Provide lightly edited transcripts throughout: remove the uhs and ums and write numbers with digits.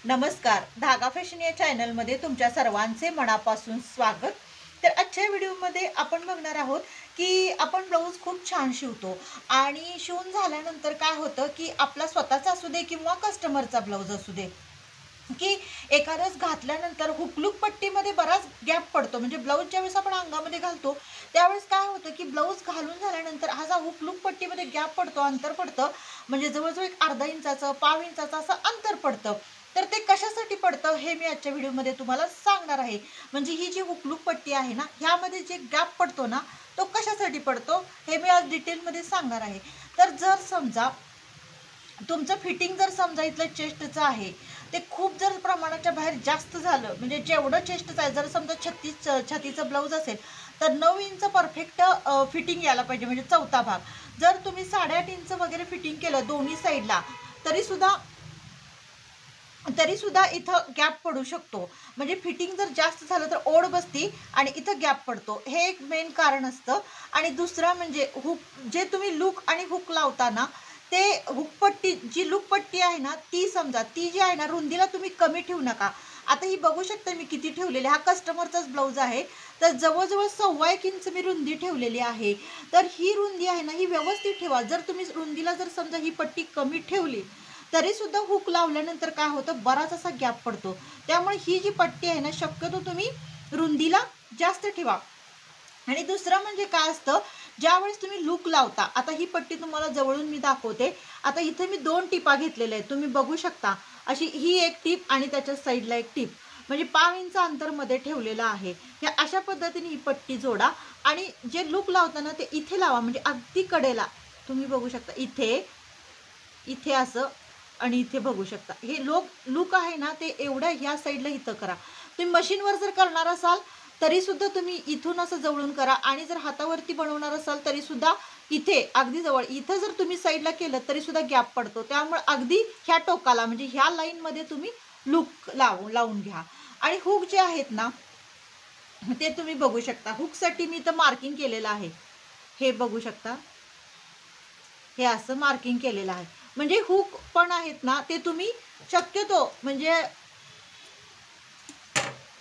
नमस्कार, धागा फॅशन या चॅनलमध्ये तुमच्या सर्वांचे मनापासून स्वागत। तर आजच्या व्हिडिओमध्ये आपण बघणार आहोत की आपण ब्लाऊज खूप छान शिवतो आणि शिवून झाल्यानंतर काय होतं की आपला स्वतःचा असू दे किंवा कस्टमरचा ब्लाऊज असू दे की एखाद्याच घातल्यानंतर हुकलूक पट्टीमध्ये बराच गॅप पडतो। म्हणजे ब्लाऊज ज्यावेळेस आपण अंगामध्ये घालतो त्यावेळेस काय होतं की ब्लाऊज घालून झाल्यानंतर हा जो हुकलूक पट्टीमध्ये गॅप पडतो, अंतर पडतं, म्हणजे जवळजवळ एक अर्धा इंचाचं, पाव इंचाचं असं अंतर पडतं। तर ते कशासाठी पडतं हे मी आजच्या व्हिडिओमध्ये तुम्हाला सांगणार आहे। म्हणजे ही जी हुकलूक पट्टी आहे ना, ह्यामध्ये जे गॅप पडतो ना, तो कशासाठी पडतो हे मी आज डिटेलमध्ये सांगणार आहे। तर जर समजा तुमचं फिटिंग जर समजा इथलं चेस्टचं आहे ते खूप जर प्रमाणाच्या बाहेर जास्त झालं, म्हणजे जेवढं चेस्टचं आहे, जर समजा छातीचं ब्लाऊज असेल तर 9 इंच परफेक्ट फिटिंग यायला पाहिजे, म्हणजे चौथा भाग। जर तुम्ही 8.5 इंच वगैरे फिटिंग केलं दोन्ही साईडला तरीसुद्धा इथं गॅप पडू शकतो। म्हणजे फिटिंग जर जास्त झालं तर ओढ बसती आणि इथं गॅप पडतो, हे एक मेन कारण असतं। आणि दुसरा म्हणजे हुक, जे तुम्ही लूक आणि हुक लावताना ते हुकपट्टी जी लूकपट्टी आहे ना, ती समजा ती जी आहे ना, रुंदीला तुम्ही कमी ठेवू नका। आता ही बघू शकता मी किती ठेवलेली, हा कस्टमरचाच ब्लाऊज आहे, तर जवळजवळ 1.25 इंच मी रुंदी ठेवलेली आहे। तर ही रुंदी आहे ना, ही व्यवस्थित ठेवा। जर तुम्ही रुंदीला जर समजा ही पट्टी कमी ठेवली तरीसुद्धा हुक लावल्यानंतर काय होतं, बराच असा गॅप पडतो। त्यामुळे ही जी पट्टी आहे ना, शक्यतो तुम्ही रुंदीला जास्त ठेवा। आणि दुसरं म्हणजे काय असतं, ज्यावेळेस तुम्ही लूक लावता, आता ही पट्टी तुम्हाला जवळून मी दाखवते। आता इथे मी 2 टिपा घेतलेल्या आहेत, तुम्ही बघू शकता। अशी ही एक टिप आणि त्याच्या साईडला एक टिप, म्हणजे पाव इंच अंतर मध्ये ठेवलेलं आहे। या अशा पद्धतीने ही पट्टी जोडा आणि जे लूक लावताना ते इथे लावा, म्हणजे अगदी कडेला तुम्ही बघू शकता। इथे इथे असं आणि इथे बघू शकता, हे लूक आहे ना, ते एवढ्या ह्या साईडला इथं करा। तुम्ही मशीनवर जर करणार असाल तरीसुद्धा तुम्ही इथून असं जवळून करा, आणि जर हातावरती बनवणार असाल तरीसुद्धा इथे अगदी जवळ इथं जर तुम्ही साईडला केलं तरीसुद्धा गॅप पडतो। त्यामुळे अगदी ह्या टोकाला, म्हणजे ह्या लाईनमध्ये तुम्ही लूक लावून घ्या। आणि हुक जे आहेत ना, ते तुम्ही बघू शकता। हुकसाठी मी इथं मार्किंग केलेलं आहे, हे बघू शकता, हे असं मार्किंग केलेलं आहे। म्हणजे हुक पण आहेत ना, ते तुम्ही शक्यतो म्हणजे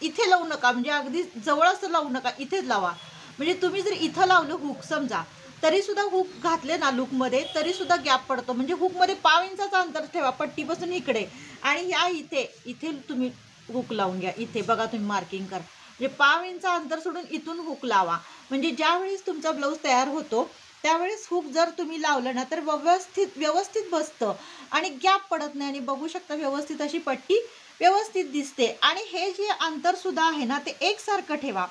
इथे लावू नका, म्हणजे अगदी जवळ असं लावू नका, इथेच लावा। म्हणजे तुम्ही जर इथं लावलं हुक समजा, तरीसुद्धा हुक घातले ना लूकमध्ये तरीसुद्धा गॅप पडतो। म्हणजे हुकमध्ये पाव इंचाचं अंतर ठेवा पट्टीपासून इकडे, आणि ह्या इथे तुम्ही हुक लावून घ्या। इथे बघा तुम्ही मार्किंग करा, म्हणजे पाव इंच अंतर सोडून इथून हुक लावा। म्हणजे ज्यावेळेस तुमचा ब्लाऊज तयार होतो त्यावेळेस हुक जर तुम्ही लावलं ना, तर व्यवस्थित बसतं आणि गॅप पडत नाही, आणि बघू शकता व्यवस्थित अशी पट्टी व्यवस्थित दिसते। आणि हे जे अंतर सुद्धा आहे ना, ते एकसारखं ठेवा।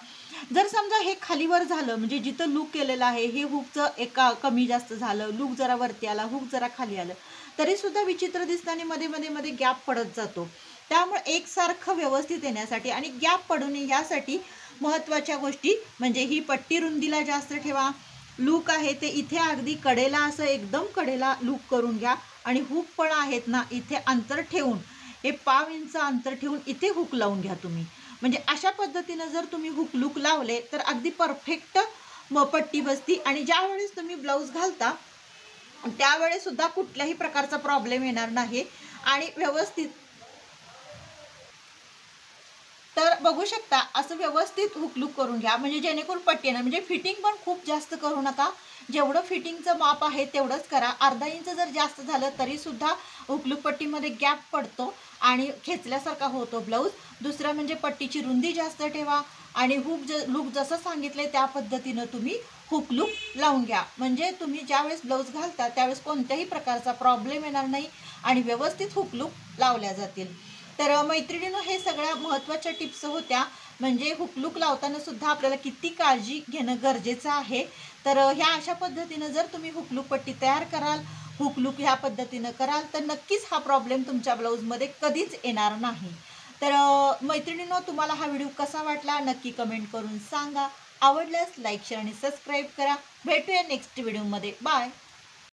जर समजा हे खालीवर झालं, म्हणजे जिथं लूक केलेलं आहे हे हुकचं एका कमी जास्त झालं, लूक जरा वरती आला, हुक जरा खाली आलं, तरीसुद्धा विचित्र दिसतं आणि मध्ये गॅप पडत जातो। त्यामुळे एकसारखं व्यवस्थित येण्यासाठी आणि गॅप पडू नये यासाठी महत्त्वाच्या गोष्टी म्हणजे ही पट्टी रुंदीला जास्त ठेवा, लूक आहे ते इथे अगदी कडेला असं एकदम कडेला लूक करून घ्या, आणि हुक पण आहेत ना इथे अंतर ठेवून, हे पाव इंच अंतर ठेवून इथे हुक लावून घ्या तुम्ही। म्हणजे अशा पद्धतीनं जर तुम्ही हुक लूक लावले तर अगदी परफेक्ट पट्टी बसती, आणि ज्यावेळेस तुम्ही ब्लाऊज घालता त्यावेळेस सुद्धा कुठल्याही प्रकारचा प्रॉब्लेम येणार नाही आणि व्यवस्थित। तर बघू शकता असं व्यवस्थित हुकलूक करून घ्या, म्हणजे जेणेकरून पट्टी येणार। म्हणजे फिटिंग पण खूप जास्त करू नका, जेवढं फिटिंगचं माप आहे तेवढंच करा। अर्धा इंच जर जास्त झालं तरीसुद्धा हुकलूक पट्टीमध्ये गॅप पडतो आणि खेचल्यासारखा होतो ब्लाऊज। दुसरं म्हणजे पट्टीची रुंदी जास्त ठेवा, आणि लूक जसं सांगितले त्या पद्धतीनं तुम्ही हुकलूक लावून घ्या, म्हणजे तुम्ही ज्यावेळेस ब्लाऊज घालता त्यावेळेस कोणत्याही प्रकारचा प्रॉब्लेम येणार नाही आणि व्यवस्थित हुकलूक लावल्या जातील। तर मैत्रिणींनो, हे सगळ्या महत्त्वाच्या टिप्स होत्या, म्हणजे हुकलूक लावताना सुद्धा आपल्याला किती काळजी घेणं गरजेचं आहे। तर ह्या अशा पद्धतीनं जर तुम्ही हुकलूक पट्टी तयार कराल, हुकलूक ह्या पद्धतीनं कराल, तर नक्कीच हा प्रॉब्लेम तुमच्या ब्लाऊजमध्ये कधीच येणार नाही। तर मैत्रिणींनो, तुम्हाला हा व्हिडिओ कसा वाटला नक्की कमेंट करून सांगा। आवडल्यास लाईक, शेअर आणि सबस्क्राईब करा। भेटूया नेक्स्ट व्हिडिओमध्ये। बाय।